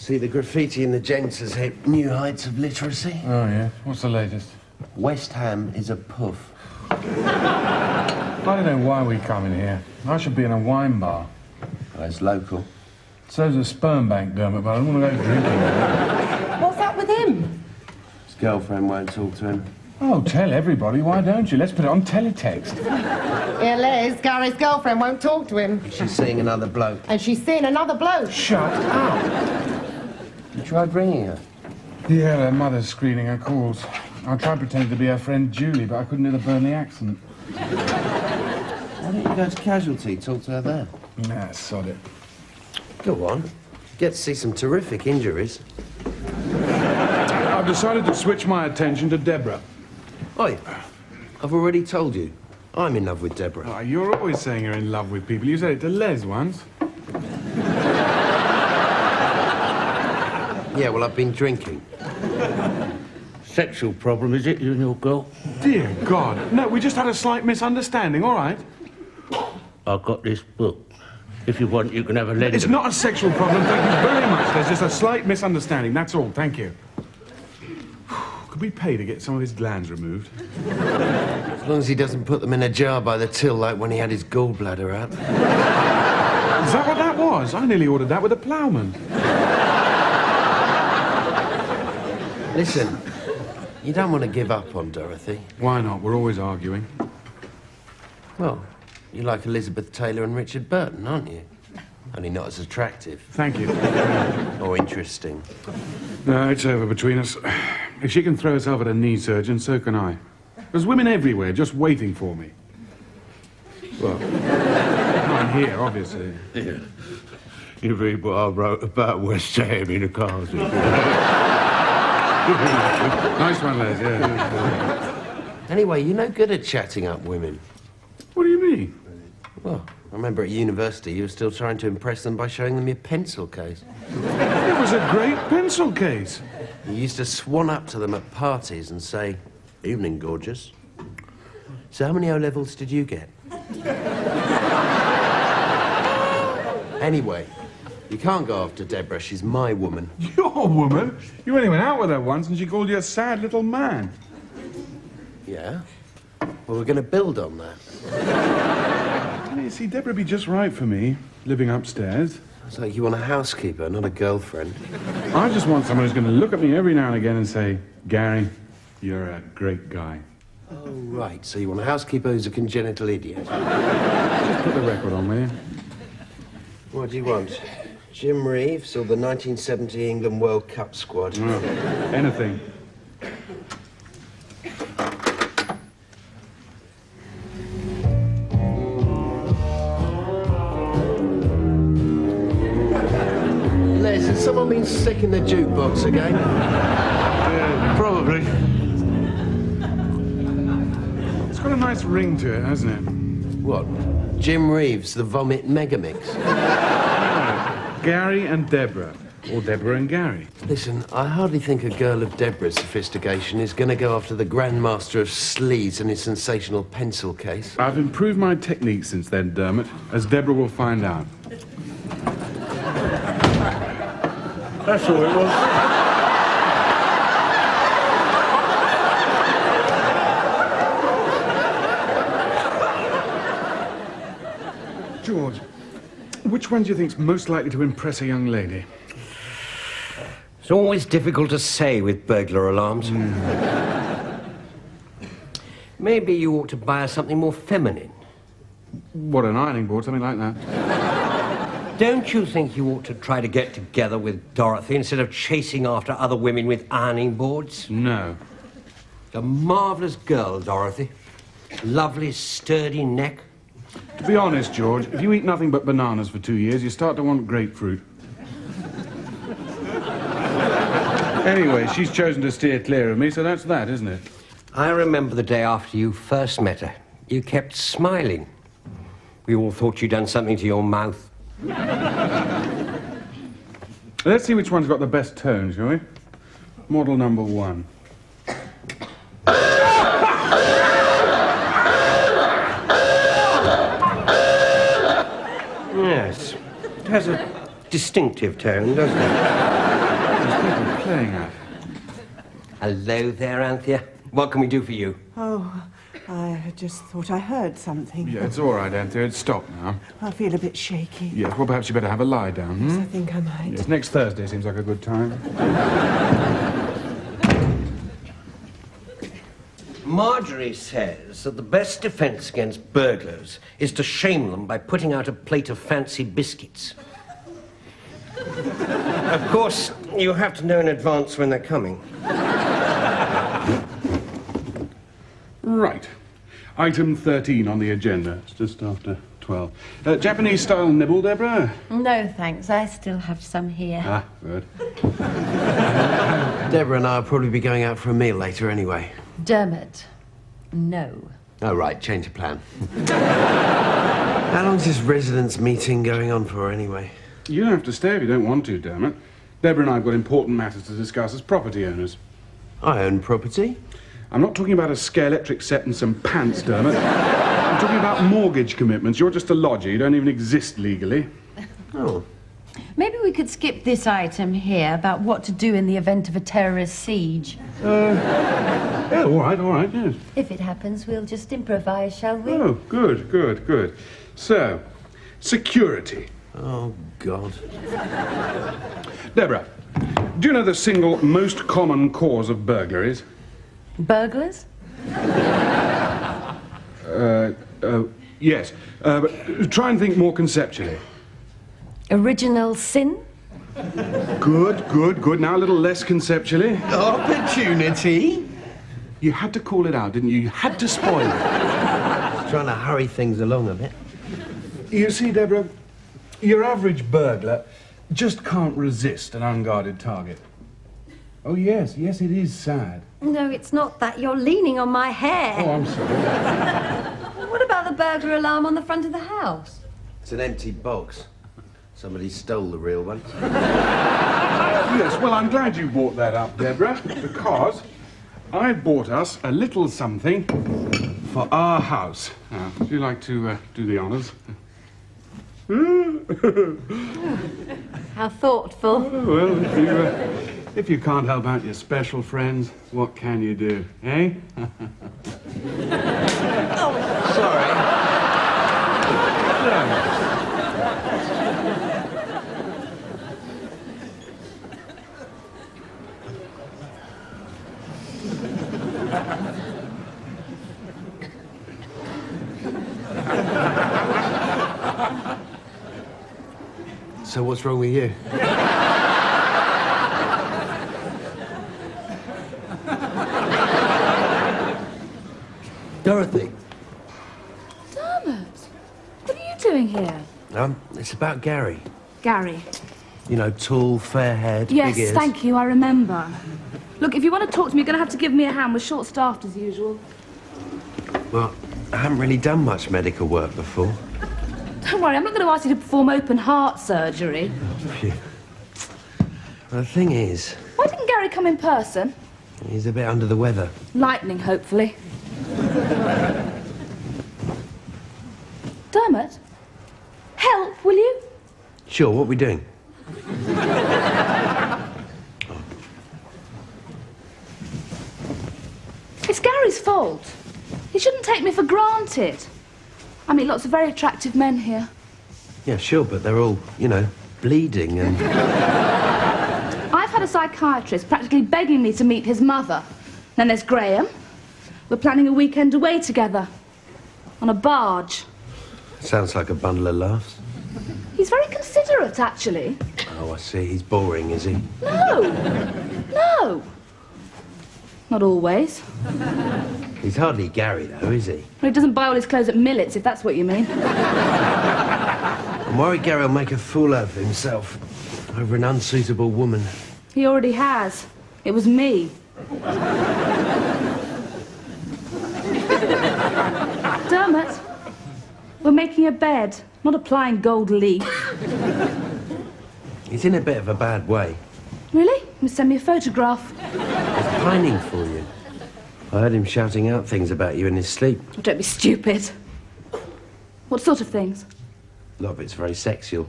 See, the graffiti in the gents has hit new heights of literacy. Oh, yeah? What's the latest? West Ham is a puff. I don't know why we come in here. I should be in a wine bar. Well, it's local. So's a sperm bank, Dermot, but I don't want to go drinking. What's up with him? His girlfriend won't talk to him. Oh, tell everybody, why don't you? Let's put it on teletext. Yeah, Liz, Gary's girlfriend won't talk to him. She's seeing another bloke. And she's seeing another bloke. Shut up. You tried ringing her? Yeah, her mother's screening her calls. I tried pretending to be her friend Julie, but I couldn't do the Burnley accent. Why don't you go to Casualty, talk to her there? Nah, sod it. Go on. Get to see some terrific injuries. I've decided to switch my attention to Deborah. Oi, I've already told you. I'm in love with Deborah. Oh, you're always saying you're in love with people. You said it to Les once. Yeah, well, I've been drinking. Sexual problem, is it, you and your girl? Dear God. No, we just had a slight misunderstanding, all right? I've got this book. If you want, you can have a letter. It's not a sexual problem, thank you very much. There's just a slight misunderstanding, that's all. Thank you. Could we pay to get some of his glands removed? As long as he doesn't put them in a jar by the till like when he had his gallbladder out. Is that what that was? I nearly ordered that with a ploughman. Listen, you don't want to give up on Dorothy. Why not? We're always arguing. Well, you like Elizabeth Taylor and Richard Burton, aren't you? Only not as attractive. Thank you. Or interesting. No, it's over between us. If she can throw herself at a knee surgeon, so can I. There's women everywhere just waiting for me. Well, not here, obviously. Yeah. You read what I wrote about West Ham in a car. Nice one, Les, yeah. Anyway, you're no good at chatting up women. What do you mean? Well, I remember at university you were still trying to impress them by showing them your pencil case. It was a great pencil case. You used to swan up to them at parties and say, "Evening, gorgeous. So how many O-levels did you get?" Anyway, you can't go after Deborah. She's my woman. Your woman? You only went out with her once and she called you a sad little man. Yeah? Well, we're going to build on that. You see, Deborah'd be just right for me, living upstairs. It's like you want a housekeeper, not a girlfriend. I just want someone who's going to look at me every now and again and say, "Gary, you're a great guy." Oh, right. So you want a housekeeper who's a congenital idiot. Just put the record on, will you? What do you want? Jim Reeves or the 1970 England World Cup squad? Oh, anything. Les, has someone been sick in the jukebox again? Yeah, probably. It's got a nice ring to it, hasn't it? What? Jim Reeves, the Vomit Megamix? Gary and Deborah. Or Deborah and Gary. Listen, I hardly think a girl of Deborah's sophistication is going to go after the Grandmaster of Sleaze and his sensational pencil case. I've improved my technique since then, Dermot, as Deborah will find out. That's all it was. George, which one do you think's most likely to impress a young lady? It's always difficult to say with burglar alarms. Maybe you ought to buy her something more feminine. What, an ironing board, something like that? Don't you think you ought to try to get together with Dorothy instead of chasing after other women with ironing boards? No. A marvellous girl, Dorothy. Lovely, sturdy neck. To be honest, George, if you eat nothing but bananas for 2 years, you start to want grapefruit. Anyway, she's chosen to steer clear of me, so that's that, isn't it? I remember the day after you first met her. You kept smiling. We all thought you'd done something to your mouth. Let's see which one's got the best tone, shall we? Model number 1. Yes. It has a distinctive tone, doesn't it? people playing at? Hello there, Anthea. What can we do for you? Oh, I just thought I heard something. Yeah, it's all right, Anthea. It's stopped now. I feel a bit shaky. Yes, well, perhaps you better have a lie down, Yes, I think I might. Yes, next Thursday seems like a good time. Marjorie says that the best defence against burglars is to shame them by putting out a plate of fancy biscuits. Of course, you have to know in advance when they're coming. Right. Item 13 on the agenda. It's just after 12. Japanese-style nibble, Deborah? No, thanks. I still have some here. Ah, good. Deborah and I will probably be going out for a meal later anyway. Dermot, no. Oh, right, change of plan. How long's this residents' meeting going on for anyway? You don't have to stay if you don't want to, Dermot. Deborah and I have got important matters to discuss as property owners. I own property. I'm not talking about a scale-electric set and some pants, Dermot. I'm talking about mortgage commitments. You're just a lodger. You don't even exist legally. Oh. Maybe we could skip this item here about what to do in the event of a terrorist siege. Yeah, all right, yes. If it happens, we'll just improvise, shall we? Oh, good. So, security. Oh, God. Deborah, do you know the single most common cause of burglaries? Burglars? Yes. But try and think more conceptually. Original sin? Good. Now a little less conceptually. Opportunity? You had to call it out, didn't you? You had to spoil it. Trying to hurry things along a bit. You see, Deborah, your average burglar just can't resist an unguarded target. Oh, yes, it is sad. No, it's not that. You're leaning on my hair. Oh, I'm sorry. What about the burglar alarm on the front of the house? It's an empty box. Somebody stole the real one. Yes, well, I'm glad you brought that up, Deborah, because I bought us a little something for our house. Now, would you like to do the honours? How thoughtful. Well, if you can't help out your special friends, what can you do, eh? Sorry. So what's wrong with you? Dorothy. Dermot, what are you doing here? It's about Gary. Gary. You know, tall, fair-haired, Yes, big ears. thank you, I remember. Look, if you want to talk to me, you're going to have to give me a hand. We're short-staffed as usual. Well, I haven't really done much medical work before. Don't worry, I'm not going to ask you to perform open heart surgery. Phew. Well, the thing is, Why didn't Gary come in person? he's a bit under the weather. Lightning, hopefully. Dermot, help, will you? Sure, what are we doing? It's Gary's fault. He shouldn't take me for granted. I meet lots of very attractive men here. Yeah, sure, but they're all, you know, bleeding and... I've had a psychiatrist practically begging me to meet his mother. Then there's Graham. We're planning a weekend away together. On a barge. Sounds like a bundle of laughs. He's very considerate, actually. Oh, I see. He's boring, is he? No. Not always. He's hardly Gary, though, is he? Well, he doesn't buy all his clothes at Millet's, if that's what you mean. I'm worried Gary will make a fool out of himself over an unsuitable woman. He already has. It was me. Dermot, we're making a bed, not applying gold leaf. He's in a bit of a bad way. Really? You send me a photograph. He's pining for you. I heard him shouting out things about you in his sleep. Oh, don't be stupid. What sort of things? A lot of it's very sexual.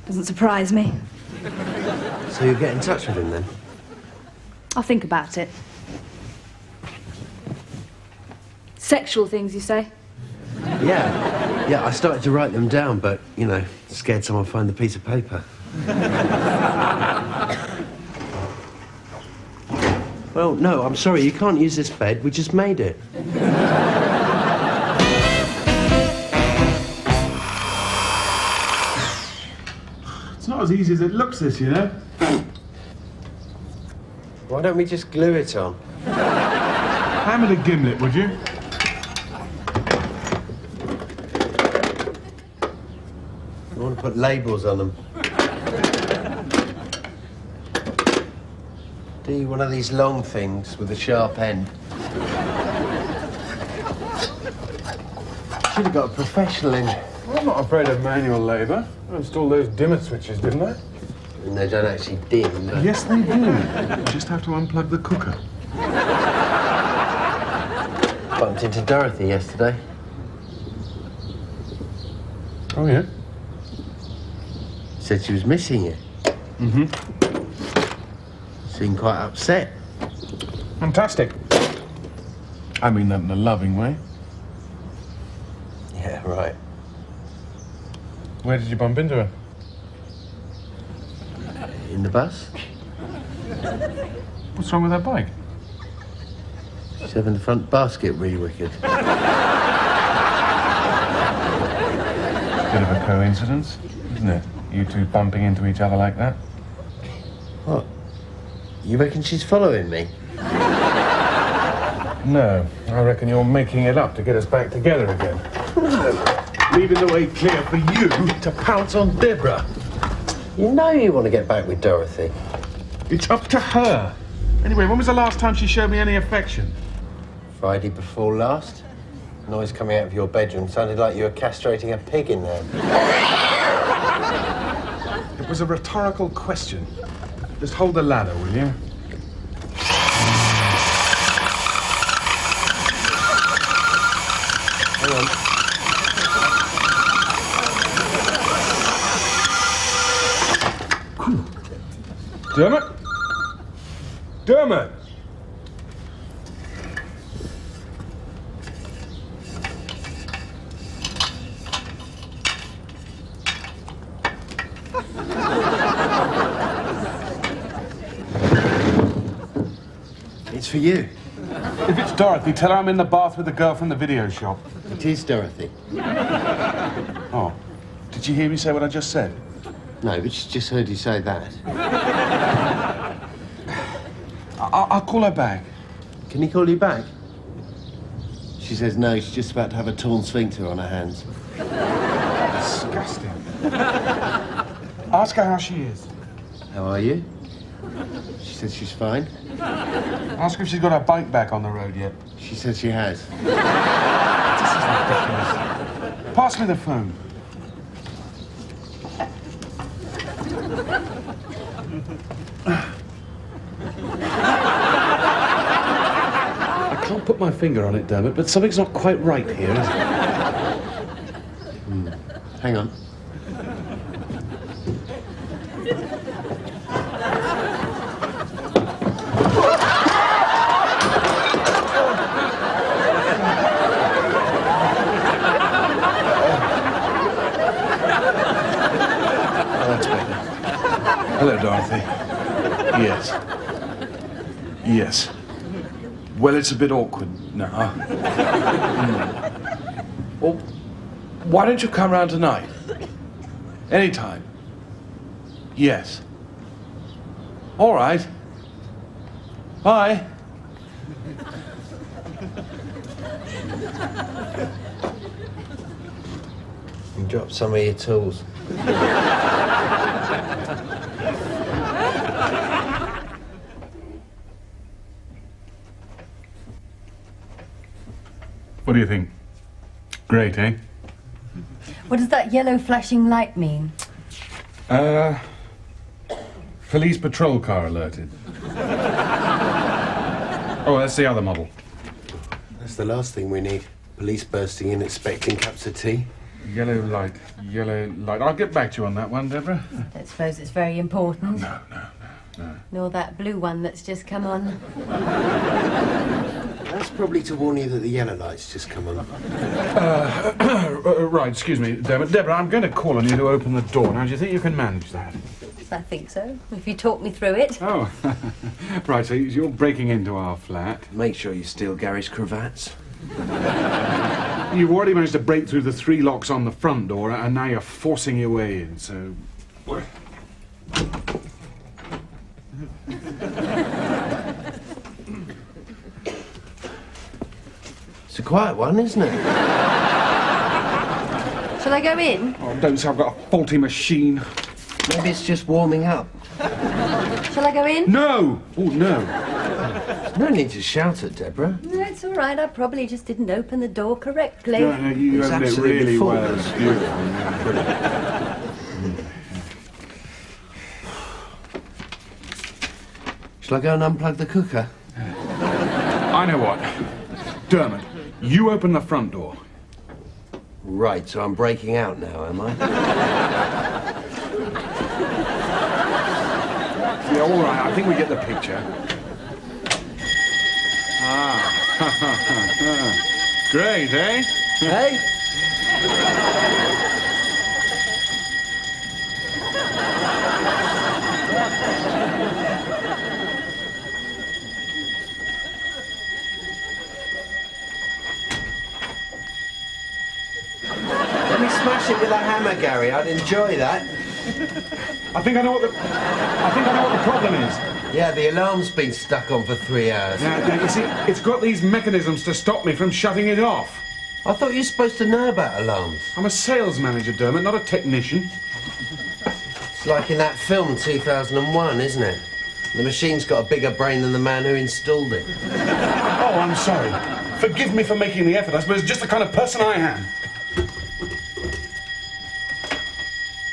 Doesn't surprise me. So you'll get in touch with him then? I'll think about it. Sexual things, you say? Yeah, I started to write them down, but, you know, scared someone would find the piece of paper. Well, no, I'm sorry, you can't use this bed. We just made it. It's not as easy as it looks, this, you know. Why don't we just glue it on? Hammer the gimlet, would you? I want to put labels on them. Do one of these long things with a sharp end. Should have got a professional in. Well, I'm not afraid of manual labour. I installed those dimmer switches, didn't I? And they don't actually dim, but... Yes, they do. You just have to unplug the cooker. Bumped into Dorothy yesterday. Oh, yeah? Said she was missing you. Mm-hmm. Seemed quite upset. Fantastic. I mean that in a loving way. Yeah, right. Where did you bump into her? In the bus? What's wrong with her bike? She's having the front basket really wicked. Bit of a coincidence, isn't it? You two bumping into each other like that? What? You reckon she's following me? No, I reckon you're making it up to get us back together again. Leaving the way clear for you to pounce on Deborah. You know you want to get back with Dorothy. It's up to her. Anyway, when was the last time she showed me any affection? Friday before last. Noise coming out of your bedroom sounded like you were castrating a pig in there. It was a rhetorical question. Just hold the ladder, will you? Hang on. Dermot? Dermot! It's for you. If it's Dorothy, tell her I'm in the bath with the girl from the video shop. It is Dorothy. Oh. Did you hear me say what I just said? No, but she just heard you say that. I'll call her back. Can he call you back? She says no, she's just about to have a torn sphincter on her hands. Disgusting. Ask her how she is. How are you? She says she's fine. Ask her if she's got her bike back on the road yet. She says she has. This is ridiculous. Pass me the phone. I can't put my finger on it, Dermot, but something's not quite right here, is it? Hang on. Hello, Dorothy. Yes. Yes. Well, it's a bit awkward now. Well, why don't you come round tonight? Anytime. Yes. All right. Bye. You dropped some of your tools. What do you think? Great, eh? What does that yellow flashing light mean? Police patrol car alerted. Oh, that's the other model. That's the last thing we need. Police bursting in expecting cups of tea. Yellow light, yellow light. I'll get back to you on that one, Deborah. Don't suppose it's very important. No. Nor that blue one that's just come on. That's probably to warn you that the yellow light's just come on. Right, excuse me, Dermot. Deborah, I'm going to call on you to open the door. Now, do you think you can manage that? I think so, if you talk me through it. Oh, right, so you're breaking into our flat. Make sure you steal Gary's cravats. You've already managed to break through the 3 locks on the front door, and now you're forcing your way in, so... It's a quiet one, isn't it? Shall I go in? Oh, don't say I've got a faulty machine. Maybe it's just warming up. Shall I go in? No! Oh, no. No need to shout at Deborah. No, it's all right. I probably just didn't open the door correctly. No, you It's opened it absolutely really well. faultless. It's beautiful. Yeah, brilliant. Shall I go and unplug the cooker? I know what. Dermot, you open the front door. Right, so I'm breaking out now, am I? Yeah, all right, I think we get the picture. Ah. Great, eh? Hey? Let me smash it with a hammer, Gary. I'd enjoy that. I think I know what the problem is. Yeah, the alarm's been stuck on for 3 hours. Now, you see, it's got these mechanisms to stop me from shutting it off. I thought you were supposed to know about alarms. I'm a sales manager, Dermot, not a technician. It's like in that film 2001, isn't it? The machine's got a bigger brain than the man who installed it. Oh, I'm sorry. Forgive me for making the effort. I suppose it's just the kind of person I am.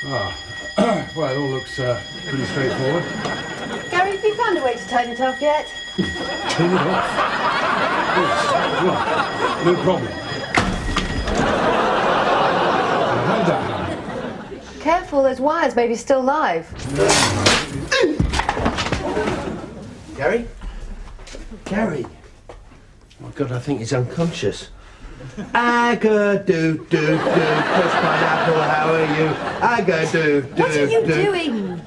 Ah. Well, it all looks pretty straightforward. Gary, have you found a way to turn it off yet? Turn it off. Yes, right. No problem. Hold that. Careful, those wires may be still live. Gary? Gary? Oh, God, I think he's unconscious. Aga-doo-doo-doo, push pineapple, how are you? Aga-doo-doo-doo. What are you doing?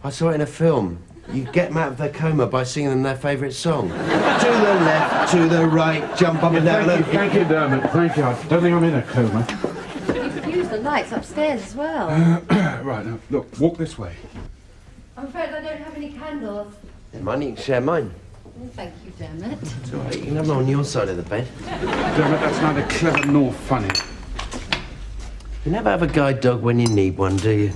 I saw it in a film. You get them out of their coma by singing them their favourite song. To the left, to the right, jump up and down. Thank you, Dermot. Thank you. I don't think I'm in a coma. You've used the lights upstairs as well. Right, now, look, walk this way. I'm afraid I don't have any candles. Then mine, you can share mine. Oh, thank you, Dermot. It's all right, you can have them on your side of the bed. Dermot, that's neither clever nor funny. You never have a guide dog when you need one, do you?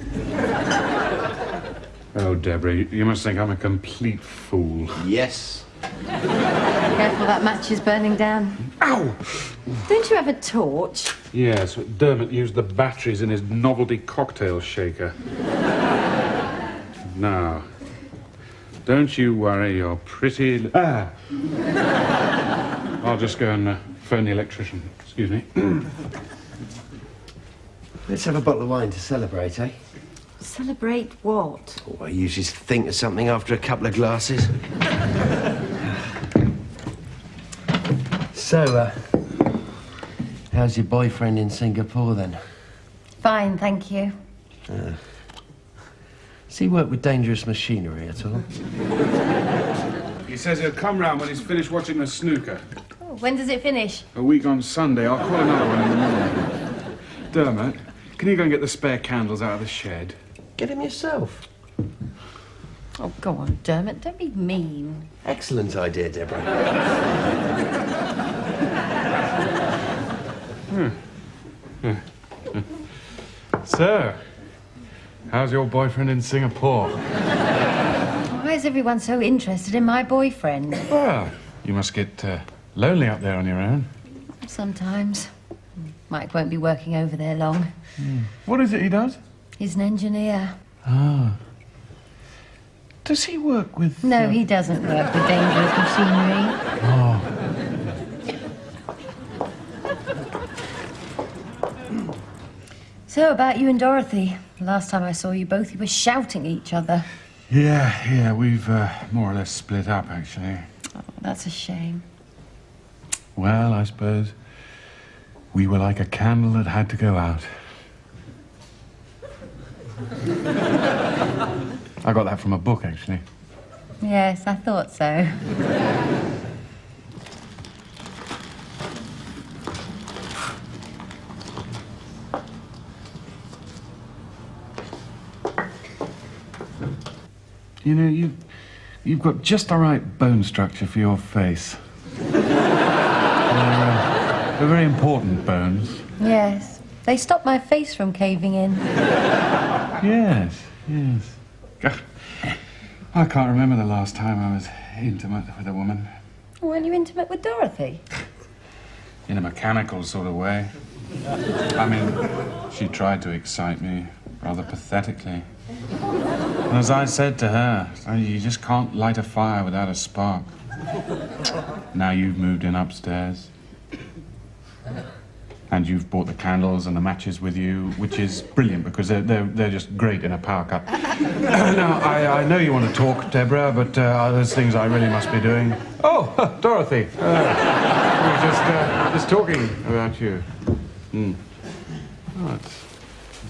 Oh, Deborah, you must think I'm a complete fool. Yes. Careful, that match is burning down. Ow! Don't you have a torch? Yes, but Dermot used the batteries in his novelty cocktail shaker. Now, don't you worry, you're pretty... I'll just go and phone the electrician. Excuse me. Let's have a bottle of wine to celebrate, eh? Celebrate what? Oh, I usually think of something after a couple of glasses. So, how's your boyfriend in Singapore, then? Fine, thank you. Does he work with dangerous machinery at all? He says he'll come round when he's finished watching the snooker. Oh, when does it finish? A week on Sunday. I'll call another one in the morning. Dermot, can you go and get the spare candles out of the shed? Get him yourself. Oh, go on, Dermot, don't be mean. Excellent idea, Deborah. So, how's your boyfriend in Singapore? Why is everyone so interested in my boyfriend? Well, you must get lonely up there on your own. Sometimes. Mike won't be working over there long. What is it he does? He's an engineer. Ah. Does he work with... No, he doesn't work with dangerous machinery. So, about you and Dorothy. Last time I saw you both, you were shouting at each other. Yeah, we've more or less split up, actually. Oh, that's a shame. Well, I suppose we were like a candle that had to go out. I got that from a book, actually. Yes, I thought so. You know, you've got just the right bone structure for your face. They're very important bones. Yes. They stopped my face from caving in. Yes. I can't remember the last time I was intimate with a woman. Weren't you intimate with Dorothy? In a mechanical sort of way. I mean, she tried to excite me rather pathetically. And as I said to her, you just can't light a fire without a spark. Now you've moved in upstairs. And you've brought the candles and the matches with you, which is brilliant because they're just great in a power cut. Now, I know you want to talk, Deborah, but there's things I really must be doing. Oh, Dorothy. We were just talking about you. Oh, that's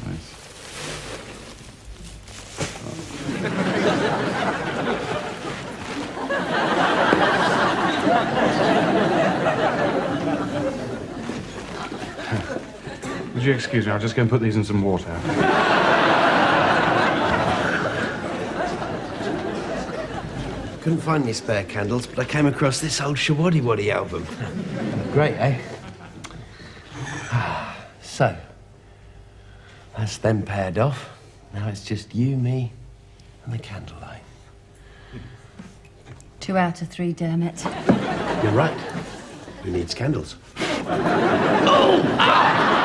nice. Would you excuse me? I'll just go and put these in some water. Couldn't find any spare candles, but I came across this old Shawaddy-Waddy album. Great, eh? So, that's them paired off. Now it's just you, me, and the candlelight. 2 out of 3, Dermot. You're right. Who needs candles? Oh! Ah!